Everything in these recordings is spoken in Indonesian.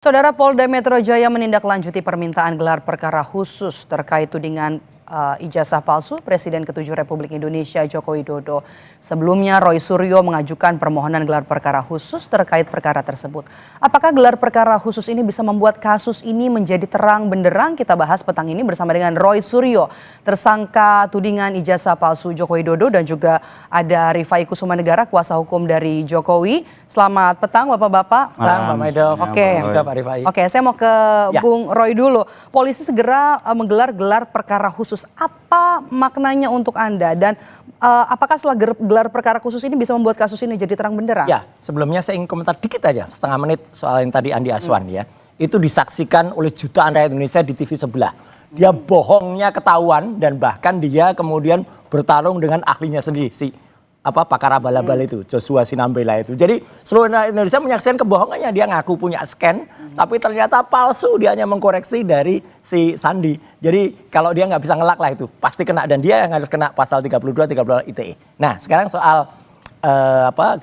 Saudara Polda Metro Jaya menindaklanjuti permintaan gelar perkara khusus terkait tudingan ijazah palsu Presiden ke-7 Republik Indonesia Joko Widodo. Sebelumnya Roy Suryo mengajukan permohonan gelar perkara khusus terkait perkara tersebut. Apakah gelar perkara khusus ini bisa membuat kasus ini menjadi terang benderang? Kita bahas petang ini bersama dengan Roy Suryo, tersangka tudingan ijazah palsu Joko Widodo, dan juga ada Rifai Kusumanegara, kuasa hukum dari Jokowi. Selamat petang Bapak-bapak. Malam, Pak Maido. Oke. Juga Pak Rifai. Oke, saya mau ke Bung Roy dulu. Polisi segera menggelar gelar perkara khusus. Apa maknanya untuk Anda, dan apakah setelah gelar perkara khusus ini bisa membuat kasus ini jadi terang benderang? Ya, sebelumnya saya ingin komentar dikit aja, setengah menit soal yang tadi Andi Aswan ya. Itu disaksikan oleh jutaan rakyat Indonesia di TV sebelah. Dia bohongnya ketahuan, dan bahkan dia kemudian bertarung dengan ahlinya sendiri, si pakar abal-abal itu, Joshua Sinambela itu. Jadi seluruh Indonesia menyaksikan kebohongannya. Dia ngaku punya scan, tapi ternyata palsu. Dia hanya mengkoreksi dari si Sandi. Jadi kalau dia nggak bisa ngelak lah itu, pasti kena, dan dia yang harus kena pasal 32, 32 ITE. Nah, sekarang soal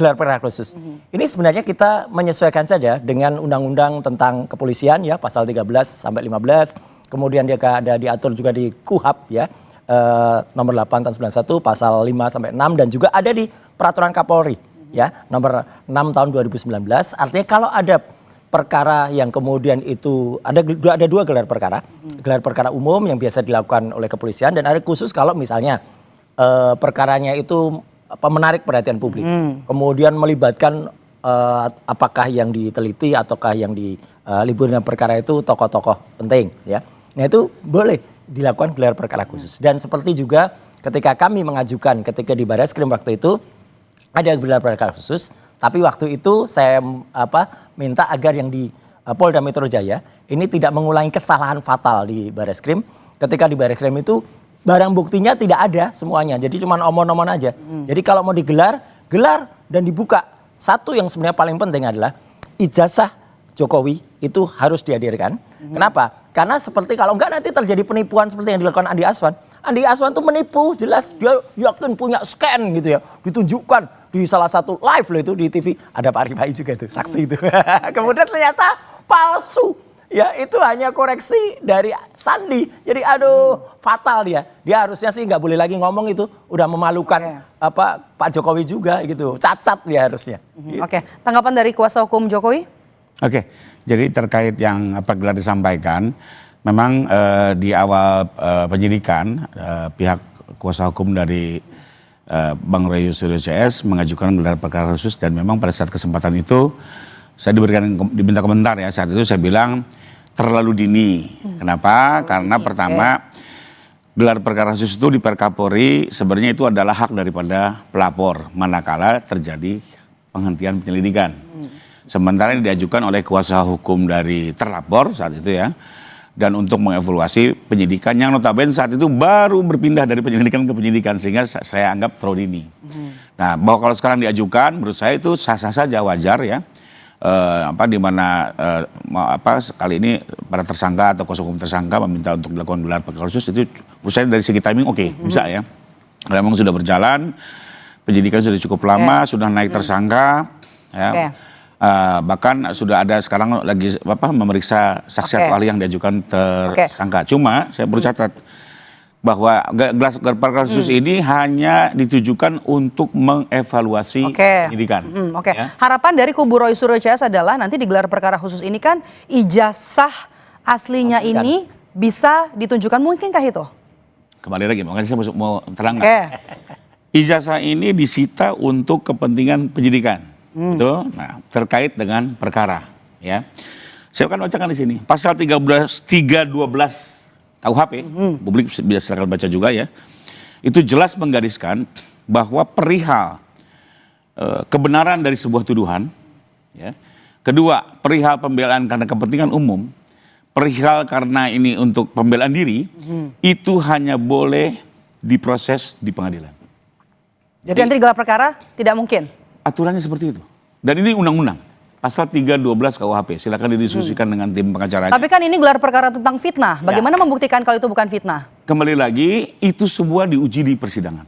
gelar perkara khusus. Ini sebenarnya kita menyesuaikan saja dengan undang-undang tentang kepolisian ya, pasal 13 sampai 15. Kemudian dia ada diatur juga di KUHP ya. Nomor 8 tahun 91 pasal 5 sampai 6, dan juga ada di peraturan Kapolri ya nomor 6 tahun 2019. Artinya kalau ada perkara yang kemudian itu ada dua gelar perkara. Gelar perkara umum yang biasa dilakukan oleh kepolisian, dan ada khusus kalau misalnya perkaranya itu menarik perhatian publik. Kemudian melibatkan apakah yang diteliti ataukah yang diliburkan perkara itu tokoh-tokoh penting ya. Nah, itu boleh dilakukan gelar perkara khusus. Dan seperti juga ketika kami mengajukan ketika di Barreskrim waktu itu ada gelar perkara khusus, tapi waktu itu saya minta agar yang di Polda Metro Jaya ini tidak mengulangi kesalahan fatal di Barreskrim. Ketika di Barreskrim itu barang buktinya tidak ada semuanya, jadi cuma omong-omong aja. Jadi kalau mau digelar, gelar dan dibuka. Satu yang sebenarnya paling penting adalah ijazah Jokowi itu harus dihadirkan. Kenapa? Karena seperti kalau enggak nanti terjadi penipuan seperti yang dilakukan Andi Aswan. Andi Aswan tuh menipu, jelas dia yakin punya scan gitu ya. Ditunjukkan di salah satu live loh itu di TV. Ada Pak Rifai juga tuh, saksi itu. Kemudian ternyata palsu. Ya, itu hanya koreksi dari Sandi. Jadi fatal dia. Dia harusnya sih nggak boleh lagi ngomong itu. Udah memalukan Pak Jokowi juga gitu. Cacat dia harusnya. Gitu. Oke, tanggapan dari kuasa hukum Jokowi? Oke, jadi terkait yang gelar disampaikan, memang di awal penyidikan pihak kuasa hukum dari Bang Roy Suryo CS mengajukan gelar perkara khusus, dan memang pada saat kesempatan itu saya diminta komentar ya. Saat itu saya bilang terlalu dini. Kenapa? Karena pertama gelar perkara khusus itu di Perkapolri sebenarnya itu adalah hak daripada pelapor manakala terjadi penghentian penyelidikan. Sementara ini diajukan oleh kuasa hukum dari terlapor saat itu ya. Dan untuk mengevaluasi penyidikan yang notabene saat itu baru berpindah dari penyelidikan ke penyidikan, sehingga saya anggap terlalu dini. Nah, bahwa kalau sekarang diajukan menurut saya itu sah-sah saja, wajar ya. Di mana kali ini para tersangka atau kuasa hukum tersangka meminta untuk dilakukan gelar perkara khusus, itu menurut saya dari segi timing oke, bisa ya. Memang sudah berjalan, penyidikan sudah cukup lama, sudah naik tersangka ya. Bahkan sudah ada sekarang lagi memeriksa saksi atau ahli yang diajukan tersangka. Cuma saya perlu catat bahwa gelar perkara khusus ini hanya ditujukan untuk mengevaluasi penyidikan. Ya. Harapan dari kubu Roy Suryo CS adalah nanti di gelar perkara khusus ini kan ijazah aslinya ini bisa ditunjukkan, mungkinkah itu? Kembali lagi, makanya saya mau terangkan. Ijazah ini disita untuk kepentingan penyidikan. Itu, nah, terkait dengan perkara ya. Saya akan bacakan di sini pasal 312 KUHP, publik bisa silakan baca juga ya. Itu jelas menggariskan bahwa perihal kebenaran dari sebuah tuduhan ya. Kedua, perihal pembelaan karena kepentingan umum, perihal karena ini untuk pembelaan diri, itu hanya boleh diproses di pengadilan. Jadi nanti gelar perkara tidak mungkin? Aturannya seperti itu. Dan ini undang-undang. Pasal 312 KUHP. Silakan didiskusikan dengan tim pengacaranya. Tapi kan ini gelar perkara tentang fitnah. Bagaimana membuktikan kalau itu bukan fitnah? Kembali lagi, itu semua diuji di persidangan.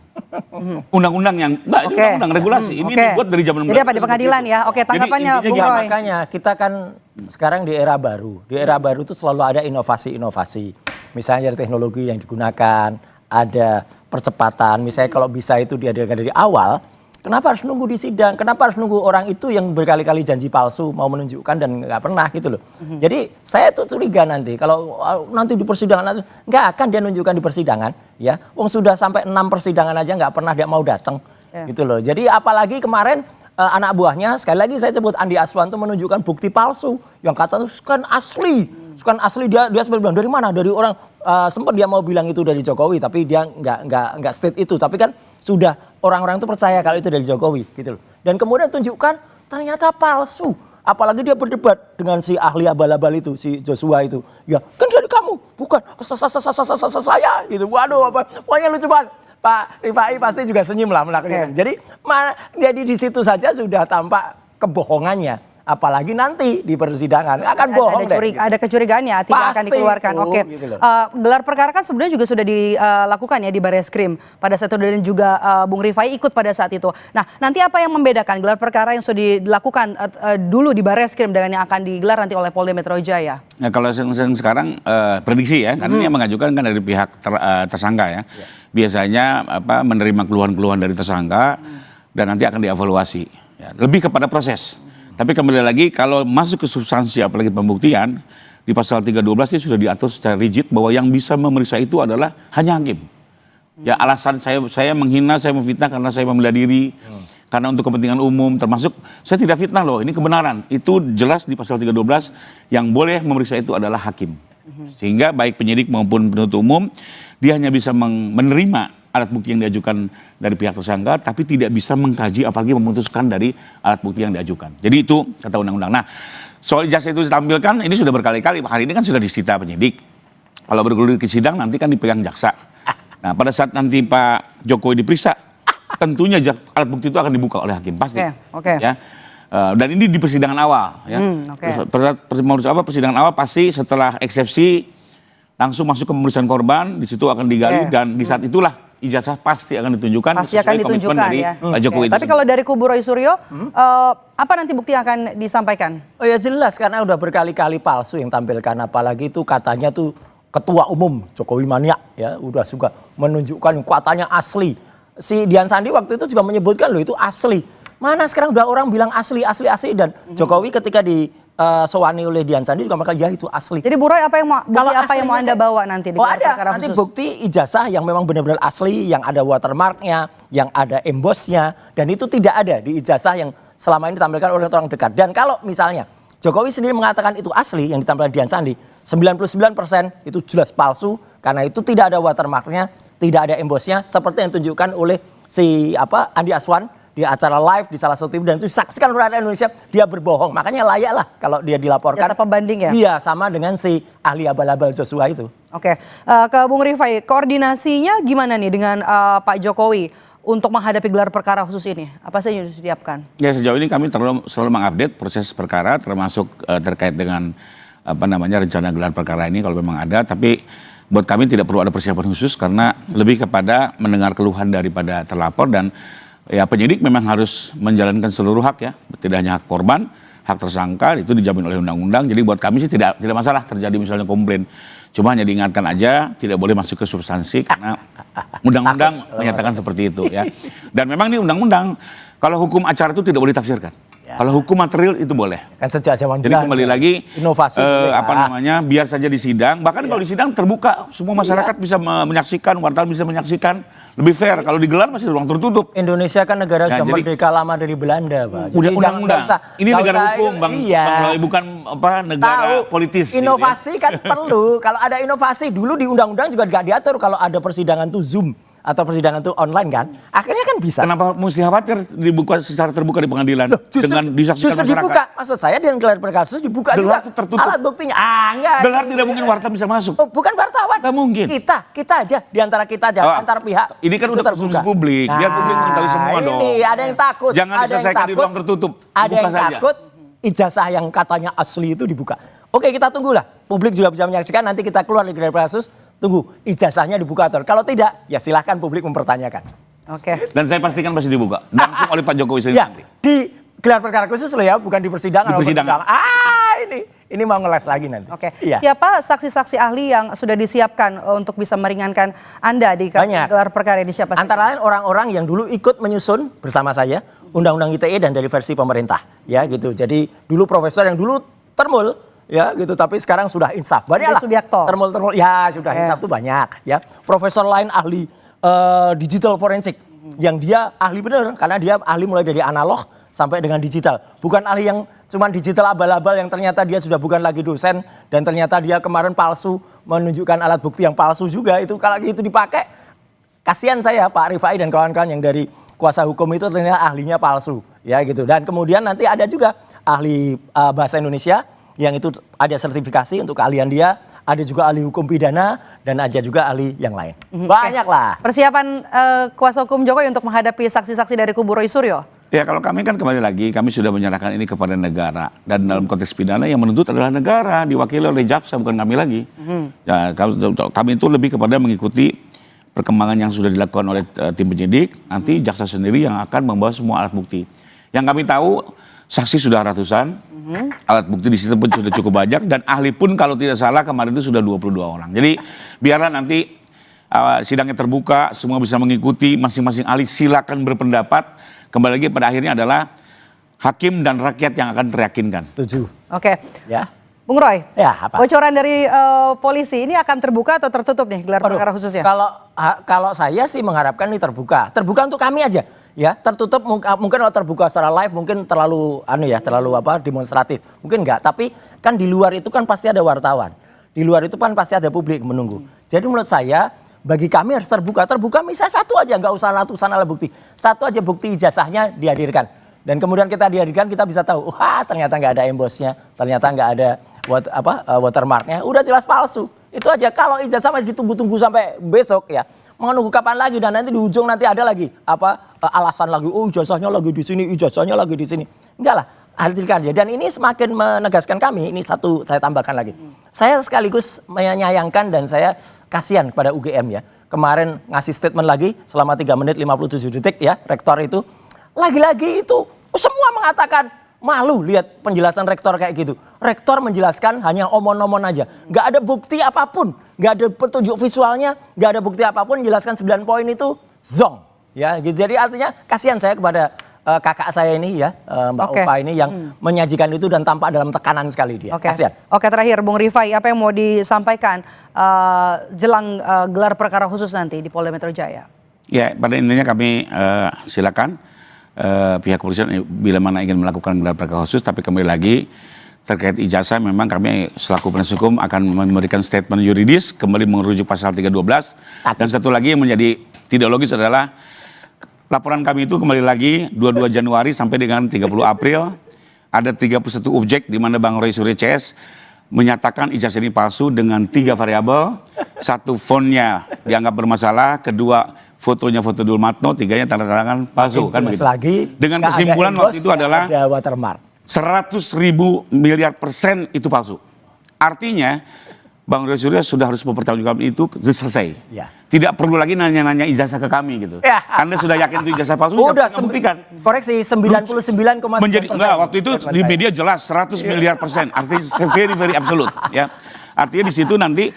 undang-undang yang enggak, ini undang-undang regulasi. Ini dibuat dari zaman Jadi apa di pengadilan ya? Oke, tanggapannya Bung Roy. Makanya kita kan sekarang di era baru. Di era baru itu selalu ada inovasi-inovasi. Misalnya dari teknologi yang digunakan, ada percepatan. Misalnya kalau bisa itu diadakan dari awal, kenapa harus nunggu di sidang? Kenapa harus nunggu orang itu yang berkali-kali janji palsu mau menunjukkan dan nggak pernah gitu loh. Jadi saya tuh curiga nanti kalau nanti di persidangan nggak akan dia nunjukkan di persidangan, ya. Wong sudah sampai 6 persidangan aja nggak pernah dia mau datang, gitu loh. Jadi apalagi kemarin anak buahnya, sekali lagi saya sebut Andi Aswan tuh menunjukkan bukti palsu yang katanya scan asli. Scan asli dia sempat bilang dari mana? Dari orang sempat dia mau bilang itu dari Jokowi, tapi dia nggak state itu. Tapi kan sudah orang-orang itu percaya kalau itu dari Jokowi, gitu loh. Dan kemudian tunjukkan ternyata palsu. Apalagi dia berdebat dengan si ahli abal-abal itu, si Joshua itu. Ya kan dari kamu, bukan saya gitu. Waduh, pokoknya lucu banget. Pak Rifai pasti juga senyum lah melakukan. Jadi di situ saja sudah tampak kebohongannya. Apalagi nanti di persidangan akan bohong ada kecurigaan ya, tidak akan dikeluarkan. Oke. Gitu Gelar perkara kan sebenarnya juga sudah dilakukan ya di Bareskrim pada saat itu, dan juga Bung Rifai ikut pada saat itu. Nah, nanti apa yang membedakan gelar perkara yang sudah dilakukan dulu di Bareskrim dengan yang akan digelar nanti oleh Polda Metro Jaya? Nah, kalau sekarang prediksi ya, karena ini yang mengajukan kan dari pihak tersangka ya. Biasanya menerima keluhan-keluhan dari tersangka dan nanti akan dievaluasi. Ya, lebih kepada proses. Tapi kembali lagi kalau masuk ke substansi apalagi pembuktian di pasal 312 ini sudah diatur secara rigid bahwa yang bisa memeriksa itu adalah hanya hakim. Ya alasan saya menghina, saya memfitnah karena saya membela diri, karena untuk kepentingan umum, termasuk saya tidak fitnah loh, ini kebenaran. Itu jelas di pasal 312 yang boleh memeriksa itu adalah hakim. Sehingga baik penyidik maupun penuntut umum dia hanya bisa menerima alat bukti yang diajukan dari pihak tersangka, tapi tidak bisa mengkaji apalagi memutuskan dari alat bukti yang diajukan. Jadi itu kata undang-undang. Nah, soal ijazah itu ditampilkan, ini sudah berkali-kali. Hari ini kan sudah disita penyidik. Kalau bergulir ke sidang nanti kan dipegang jaksa. Nah, pada saat nanti Pak Jokowi diperiksa, tentunya alat bukti itu akan dibuka oleh hakim pasti. Ya. Dan ini di persidangan awal. Ya. Persidangan awal pasti setelah eksepsi langsung masuk ke pemeriksaan korban, di situ akan digali dan di saat itulah ijazah pasti akan ditunjukkan. Pasti akan ditunjukkan ya. Pak Jokowi. Tapi kalau dari kubu Roy Suryo, apa nanti bukti yang akan disampaikan? Oh ya jelas, karena udah berkali-kali palsu yang tampilkan. Apalagi itu katanya tuh ketua umum Jokowi mania ya, udah suka menunjukkan katanya asli. Si Dian Sandi waktu itu juga menyebutkan loh itu asli. Mana sekarang udah orang bilang asli dan Jokowi ketika sewani oleh Dian Sandi juga mereka ya itu asli. Jadi Bu Roy apa yang mau Anda bawa nanti di ada nanti khusus? Bukti ijazah yang memang benar-benar asli, yang ada watermarknya, yang ada embossnya, dan itu tidak ada di ijazah yang selama ini ditampilkan oleh orang dekat. Dan kalau misalnya Jokowi sendiri mengatakan itu asli yang ditampilkan Dian Sandi, 99% itu jelas palsu karena itu tidak ada watermarknya, tidak ada embossnya seperti yang ditunjukkan oleh si Andi Aswan di acara live di salah satu TV, dan itu disaksikan oleh rakyat Indonesia, dia berbohong. Makanya layak lah kalau dia dilaporkan. Jasa pembanding ya? Iya, sama dengan si ahli abal-abal Joshua itu. Oke, ke Bung Rifai, koordinasinya gimana nih dengan Pak Jokowi untuk menghadapi gelar perkara khusus ini? Apa saja yang disiapkan? Ya, sejauh ini kami selalu mengupdate proses perkara, termasuk terkait dengan rencana gelar perkara ini kalau memang ada. Tapi buat kami tidak perlu ada persiapan khusus karena lebih kepada mendengar keluhan daripada terlapor, dan ya penyidik memang harus menjalankan seluruh hak ya, tidak hanya hak korban, hak tersangka itu dijamin oleh undang-undang. Jadi buat kami sih tidak masalah terjadi misalnya komplain. Cuma hanya diingatkan aja tidak boleh masuk ke substansi karena undang-undang menyatakan seperti itu ya. Dan memang ini undang-undang, kalau hukum acara itu tidak boleh ditafsirkan. Kalau hukum material itu boleh. Kan sejak zaman Jadi kembali lagi inovasi biar saja di sidang, bahkan kalau di sidang terbuka, semua masyarakat bisa menyaksikan, wartawan bisa menyaksikan, lebih fair. Kalau digelar masih ruang tertutup. Indonesia kan negara sudah merdeka lama dari Belanda, Pak. Udah undang-undang. Ini negara hukum, Bang. Bukan negara politis. Inovasi kan perlu. Kalau ada inovasi dulu di undang-undang juga nggak diatur kalau ada persidangan tuh Zoom atau persidangan itu online kan, akhirnya kan bisa. Kenapa mesti khawatir dibuka secara terbuka di pengadilan? Dengan disaksikan masyarakat. Dibuka, maksud saya dengan gelar perkara khusus dibuka gelar juga. Tertutup. Alat buktinya, enggak. Gelar tidak mungkin wartawan bisa masuk. Oh, bukan wartawan. Tidak mungkin. Kita aja, diantara kita aja, antar pihak. Ini kan udah konsumsi publik, biar publik mengetahui semua dong. Ini ada yang takut. Jangan diselesaikan di ruang tertutup. Ada yang takut ijazah yang katanya asli itu dibuka. Oke, kita tunggulah. Publik juga bisa menyaksikan, nanti kita keluar dari gelar perkara khusus. Tunggu ijazahnya dibuka atau kalau tidak ya silahkan publik mempertanyakan. Oke. Dan saya pastikan pasti dibuka langsung oleh Pak Jokowi sendiri Ya, nanti. di gelar perkara khusus loh ya, bukan di persidangan. Di persidangan. Ini mau ngeles lagi nanti. Oke. Iya. Siapa saksi-saksi ahli yang sudah disiapkan untuk bisa meringankan Anda di Banyak. gelar perkara ini siapa? Antara lain orang-orang yang dulu ikut menyusun bersama saya Undang-Undang ITE dan dari versi pemerintah, ya gitu. Jadi dulu profesor yang dulu termul, ya gitu, tapi sekarang sudah insaf. Banyak lah. Subiakto. Termul, ya sudah insaf tuh banyak, ya. Profesor lain ahli digital forensik, yang dia ahli bener, karena dia ahli mulai dari analog sampai dengan digital. Bukan ahli yang cuman digital abal-abal yang ternyata dia sudah bukan lagi dosen dan ternyata dia kemarin palsu menunjukkan alat bukti yang palsu juga. Itu kalau itu dipakai, kasihan saya Pak Rifai dan kawan-kawan yang dari kuasa hukum itu ternyata ahlinya palsu, ya gitu. Dan kemudian nanti ada juga ahli bahasa Indonesia yang itu ada sertifikasi untuk keahlian dia, ada juga ahli hukum pidana dan ada juga ahli yang lain. Banyak lah. Persiapan kuasa hukum Jokowi untuk menghadapi saksi-saksi dari kubu Roy Suryo. Ya kalau kami kan kembali lagi, kami sudah menyerahkan ini kepada negara. Dan dalam konteks pidana yang menuntut adalah negara, diwakili oleh jaksa, bukan kami lagi. Ya, kami itu lebih kepada mengikuti perkembangan yang sudah dilakukan oleh tim penyidik, nanti jaksa sendiri yang akan membawa semua alat bukti. Yang kami tahu, saksi sudah ratusan, alat bukti di situ pun sudah cukup banyak, dan ahli pun kalau tidak salah kemarin itu sudah 22 orang. Jadi biarlah nanti sidangnya terbuka, semua bisa mengikuti, masing-masing ahli silakan berpendapat. Kembali lagi pada akhirnya adalah hakim dan rakyat yang akan teryakinkan. Setuju. Oke. Ya. Bung Roy, Ya, apa? bocoran dari polisi ini akan terbuka atau tertutup nih gelar perkara khususnya? Kalau saya sih mengharapkan ini terbuka. Terbuka untuk kami aja, ya. Tertutup mungkin kalau terbuka secara live mungkin terlalu demonstratif. Mungkin enggak, tapi kan di luar itu kan pasti ada wartawan. Di luar itu kan pasti ada publik menunggu. Jadi menurut saya bagi kami harus terbuka. Terbuka misalnya satu aja, nggak usah ratusan alat bukti. Satu aja bukti ijazahnya dihadirkan. Dan kemudian kita dihadirkan, kita bisa tahu, wah ternyata nggak ada embosnya, ternyata nggak ada watermarknya, udah jelas palsu. Itu aja. Kalau ijazah masih ditunggu-tunggu sampai besok ya, menunggu kapan lagi, dan nanti di ujung nanti ada lagi alasan lagi, oh ijazahnya lagi di sini, ijazahnya lagi di sini. Enggak lah, hadirkan aja. Dan ini semakin menegaskan kami, ini satu saya tambahkan lagi. Saya sekaligus menyayangkan dan saya kasihan kepada UGM ya. Kemarin ngasih statement lagi selama 3 menit 57 detik ya, rektor itu. Lagi-lagi itu semua mengatakan malu lihat penjelasan rektor kayak gitu. Rektor menjelaskan hanya omon-omon aja. Nggak ada bukti apapun. Nggak ada petunjuk visualnya. Nggak ada bukti apapun. Jelaskan 9 poin itu zong. Ya, gitu. Jadi artinya kasihan saya kepada kakak saya ini ya, Mbak Opa ini yang menyajikan itu dan tampak dalam tekanan sekali dia. Oke. Kasihan. Oke, terakhir Bung Rifai, apa yang mau disampaikan jelang gelar perkara khusus nanti di Polda Metro Jaya? Ya, pada intinya kami silakan pihak kepolisian bila mana ingin melakukan gelar perkara khusus, tapi kembali lagi terkait ijazah memang kami selaku penasihat hukum akan memberikan statement yuridis kembali merujuk pasal 312. Dan satu lagi yang menjadi tidak logis adalah laporan kami itu kembali lagi 22 Januari sampai dengan 30 April ada 31 objek di mana Bang Roy Suryo CS menyatakan ijazah ini palsu dengan 3 variabel. Satu, fontnya dianggap bermasalah, kedua fotonya foto Dulmatno, tiganya tanda tangan palsu. Kan begitu. Lagi, dengan kesimpulan waktu itu adalah ada watermark. 100.000 miliar % itu palsu. Artinya Bang Roy Suryo sudah harus mempertanggungjawabkan itu selesai. Ya. Tidak perlu lagi nanya-nanya ijazah ke kami gitu. Ya. Anda sudah yakin itu ijazah palsu? Udah buktikan. Koreksi 99,9%. Menjadi enggak, waktu itu di media jelas 100 miliar %. Artinya very absolute ya. Artinya di situ nanti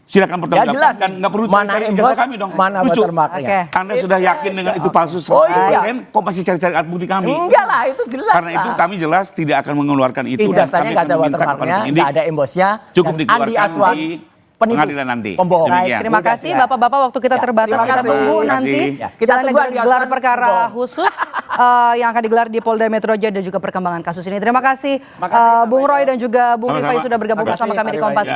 silakan pertanggungjawabkan jelas. dan nggak perlu Mana cari embos, ijazah kami dong. mana Lucu. watermarknya. Oke. Anda sudah yakin dengan itu palsu 100%, kok masih cari-cari alat bukti kami? Enggak lah, itu jelas. Karena itu kami jelas tidak akan mengeluarkan itu. dan Ijazahnya kami nggak ada akan meminta kepada watermarknya, penyidik nggak ada embosnya. cukup dan dikeluarkan Andi Aswan, di penipu, pengadilan nanti. pembohong. Baik, Demikian. terima kasih Bapak-bapak, waktu kita terbatas. Terima Kita kasih. tunggu Terima nanti kasih. Ya, kita tunggu Andi gelar Aswan perkara pembohong. khusus yang akan digelar di Polda Metro Jaya dan juga perkembangan kasus ini. Terima kasih Makasih, Bung Roy dan juga Bung Sama-sama. Rifai sudah bergabung Terima bersama kasih, kami di Pak Rifai. Kompas.